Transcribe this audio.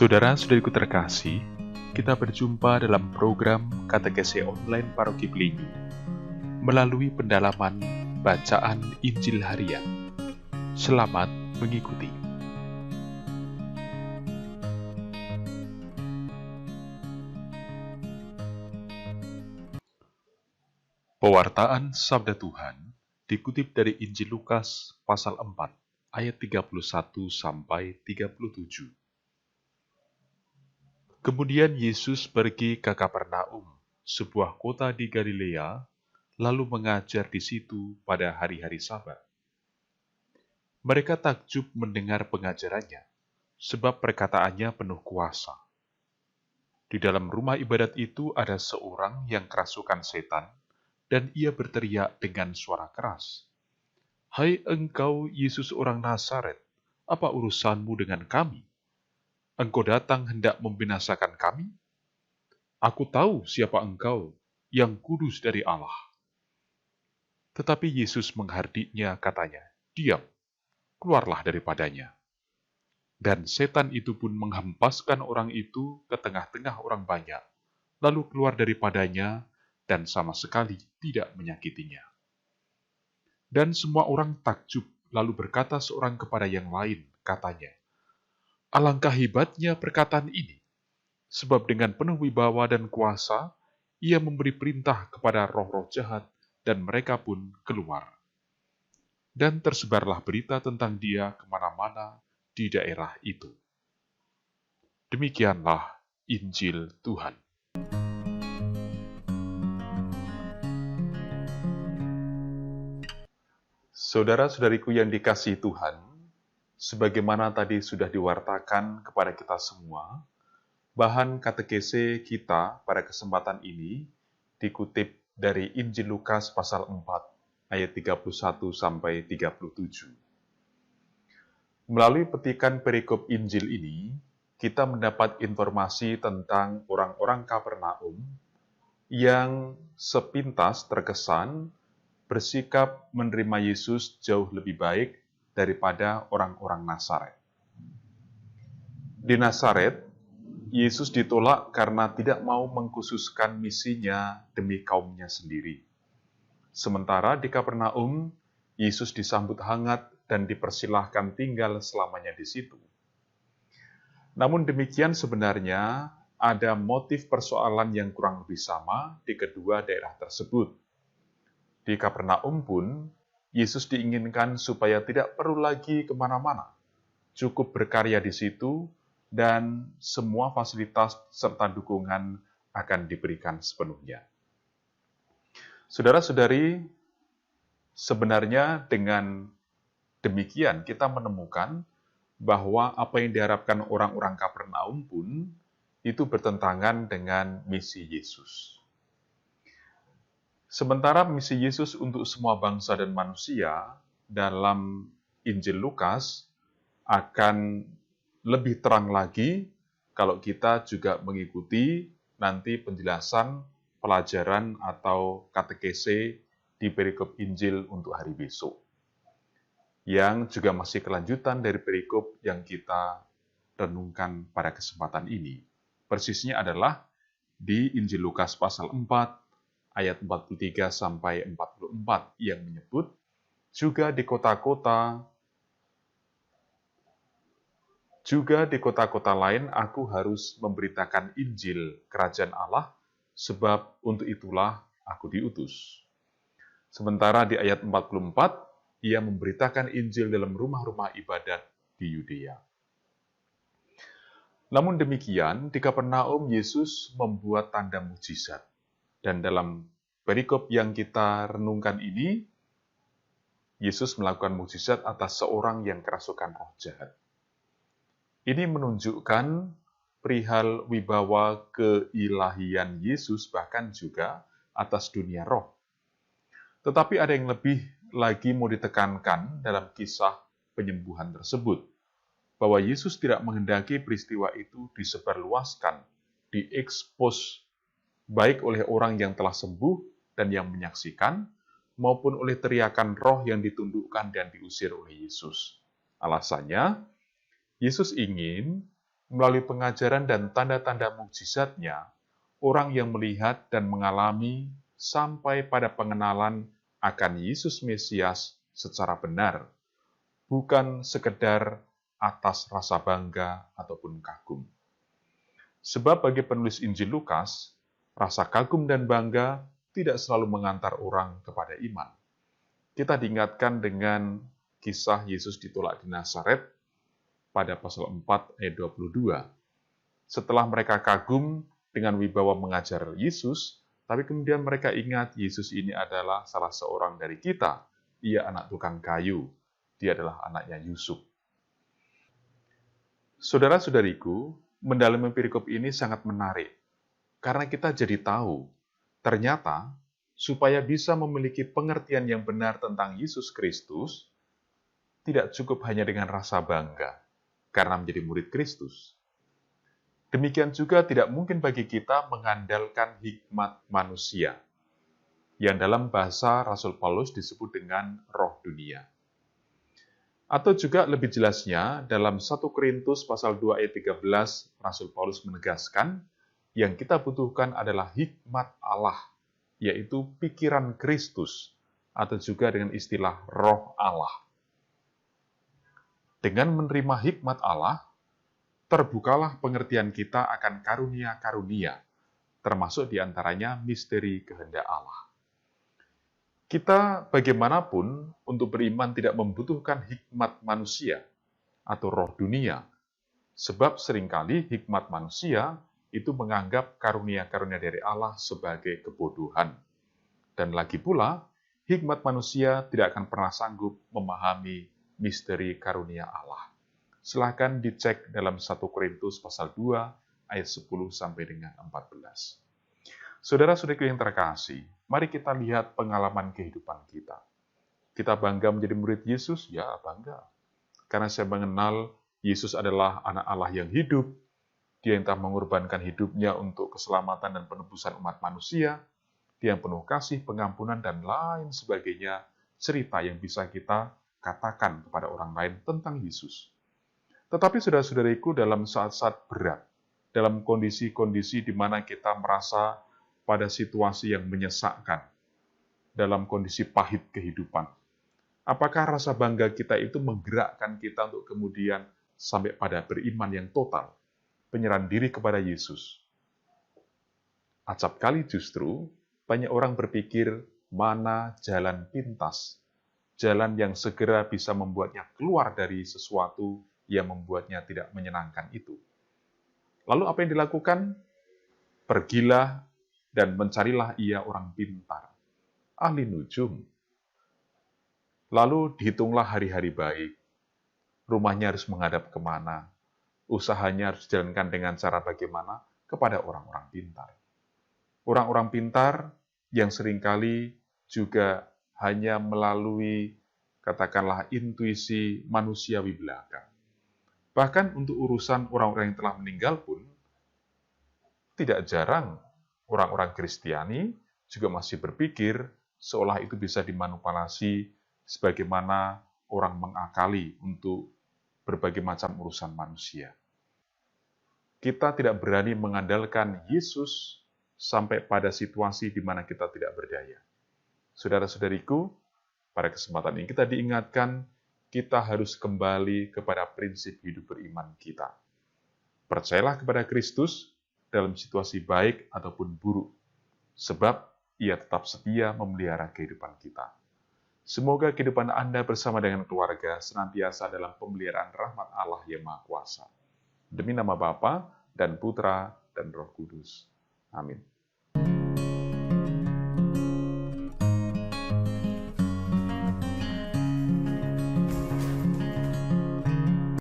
Saudara-saudariku terkasih, kita berjumpa dalam program Katekese Online Paroki Belinyu melalui pendalaman bacaan Injil Harian. Selamat mengikuti. Pewartaan Sabda Tuhan dikutip dari Injil Lukas pasal 4 ayat 31 sampai 37. Kemudian Yesus pergi ke Kapernaum, sebuah kota di Galilea, lalu mengajar di situ pada hari-hari Sabat. Mereka takjub mendengar pengajarannya, sebab perkataannya penuh kuasa. Di dalam rumah ibadat itu ada seorang yang kerasukan setan, dan ia berteriak dengan suara keras, "Hai engkau Yesus orang Nazaret, apa urusanmu dengan kami? Engkau datang hendak membinasakan kami? Aku tahu siapa engkau, yang kudus dari Allah." Tetapi Yesus menghardiknya, katanya, "Diam, keluarlah daripadanya." Dan setan itu pun menghempaskan orang itu ke tengah-tengah orang banyak, lalu keluar daripadanya dan sama sekali tidak menyakitinya. Dan semua orang takjub, lalu berkata seorang kepada yang lain, katanya, "Alangkah hebatnya perkataan ini, sebab dengan penuh wibawa dan kuasa, ia memberi perintah kepada roh-roh jahat, dan mereka pun keluar." Dan tersebarlah berita tentang dia kemana-mana di daerah itu. Demikianlah Injil Tuhan. Saudara-saudariku yang dikasihi Tuhan, sebagaimana tadi sudah diwartakan kepada kita semua, bahan katekese kita pada kesempatan ini dikutip dari Injil Lukas pasal 4 ayat 31 sampai 37. Melalui petikan perikop Injil ini, kita mendapat informasi tentang orang-orang Kapernaum yang sepintas terkesan bersikap menerima Yesus jauh lebih baik daripada orang-orang Nazaret. Di Nazaret, Yesus ditolak karena tidak mau mengkhususkan misinya demi kaumnya sendiri. Sementara di Kapernaum, Yesus disambut hangat dan dipersilahkan tinggal selamanya di situ. Namun demikian sebenarnya ada motif persoalan yang kurang lebih sama di kedua daerah tersebut. Di Kapernaum pun, Yesus diinginkan supaya tidak perlu lagi kemana-mana, cukup berkarya di situ, dan semua fasilitas serta dukungan akan diberikan sepenuhnya. Saudara-saudari, sebenarnya dengan demikian kita menemukan bahwa apa yang diharapkan orang-orang Kapernaum pun itu bertentangan dengan misi Yesus. Sementara misi Yesus untuk semua bangsa dan manusia dalam Injil Lukas akan lebih terang lagi kalau kita juga mengikuti nanti penjelasan pelajaran atau katekese di perikop Injil untuk hari besok, yang juga masih kelanjutan dari perikop yang kita renungkan pada kesempatan ini. Persisnya adalah di Injil Lukas pasal 4 ayat 43 sampai 44 yang menyebut, juga di kota-kota lain aku harus memberitakan Injil Kerajaan Allah, sebab untuk itulah aku diutus. Sementara di ayat 44, ia memberitakan Injil dalam rumah-rumah ibadat di Yudea. Namun demikian, di Kapernaum Yesus membuat tanda mukjizat. Dan dalam perikop yang kita renungkan ini, Yesus melakukan mukjizat atas seorang yang kerasukan roh jahat. Ini menunjukkan perihal wibawa keilahian Yesus bahkan juga atas dunia roh. Tetapi ada yang lebih lagi mau ditekankan dalam kisah penyembuhan tersebut, bahwa Yesus tidak menghendaki peristiwa itu disebarluaskan, diekspos baik oleh orang yang telah sembuh dan yang menyaksikan, maupun oleh teriakan roh yang ditundukkan dan diusir oleh Yesus. Alasannya, Yesus ingin Melalui pengajaran dan tanda-tanda mukjizatnya, orang yang melihat dan mengalami sampai pada pengenalan akan Yesus Mesias secara benar, bukan sekedar atas rasa bangga ataupun kagum. Sebab bagi penulis Injil Lukas, rasa kagum dan bangga tidak selalu mengantar orang kepada iman. Kita diingatkan dengan kisah Yesus ditolak di Nazaret pada pasal 4 ayat 22. Setelah mereka kagum dengan wibawa mengajar Yesus, tapi kemudian mereka ingat Yesus ini adalah salah seorang dari kita. Ia anak tukang kayu. Dia adalah anaknya Yusuf. Saudara-saudariku, mendalami perikop ini sangat menarik. Karena kita jadi tahu, ternyata supaya bisa memiliki pengertian yang benar tentang Yesus Kristus, tidak cukup hanya dengan rasa bangga karena menjadi murid Kristus. Demikian juga tidak mungkin bagi kita mengandalkan hikmat manusia, yang dalam bahasa Rasul Paulus disebut dengan roh dunia. Atau juga lebih jelasnya, dalam 1 Korintus pasal 2 ayat 13, Rasul Paulus menegaskan, yang kita butuhkan adalah hikmat Allah, yaitu pikiran Kristus, atau juga dengan istilah roh Allah. Dengan menerima hikmat Allah, terbukalah pengertian kita akan karunia-karunia, termasuk diantaranya misteri kehendak Allah. Kita bagaimanapun untuk beriman tidak membutuhkan hikmat manusia atau roh dunia, sebab seringkali hikmat manusia itu menganggap karunia-karunia dari Allah sebagai kebodohan. Dan lagi pula, hikmat manusia tidak akan pernah sanggup memahami misteri karunia Allah. Silahkan dicek dalam 1 Korintus pasal 2 ayat 10 sampai dengan 14. Saudara-saudariku yang terkasih, mari kita lihat pengalaman kehidupan kita. Kita bangga menjadi murid Yesus? Ya, bangga. Karena saya mengenal Yesus adalah anak Allah yang hidup. Dia yang telah mengorbankan hidupnya untuk keselamatan dan penebusan umat manusia. Dia yang penuh kasih, pengampunan, dan lain sebagainya. Cerita yang bisa kita katakan kepada orang lain tentang Yesus. Tetapi saudara-saudariku, dalam saat-saat berat, dalam kondisi-kondisi di mana kita merasa pada situasi yang menyesakkan, dalam kondisi pahit kehidupan, apakah rasa bangga kita itu menggerakkan kita untuk kemudian sampai pada beriman yang total, penyerahan diri kepada Yesus? Acap kali justru, banyak orang berpikir mana jalan pintas, jalan yang segera bisa membuatnya keluar dari sesuatu yang membuatnya tidak menyenangkan itu. Lalu apa yang dilakukan? Pergilah dan mencarilah ia orang pintar, ahli nujum. Lalu dihitunglah hari-hari baik. Rumahnya harus menghadap kemana, usahanya harus dijalankan dengan cara bagaimana kepada orang-orang pintar. Orang-orang pintar yang seringkali juga hanya melalui, katakanlah, intuisi manusiawi belaka. Bahkan untuk urusan orang-orang yang telah meninggal pun, tidak jarang orang-orang Kristiani juga masih berpikir seolah itu bisa dimanipulasi sebagaimana orang mengakali untuk berbagai macam urusan manusia. Kita tidak berani mengandalkan Yesus sampai pada situasi di mana kita tidak berdaya. Saudara-saudariku, pada kesempatan ini kita diingatkan kita harus kembali kepada prinsip hidup beriman kita. Percayalah kepada Kristus dalam situasi baik ataupun buruk, sebab Ia tetap setia memelihara kehidupan kita. Semoga kehidupan Anda bersama dengan keluarga senantiasa dalam pemeliharaan rahmat Allah yang Maha Kuasa. Demi nama Bapa dan Putra dan Roh Kudus. Amin.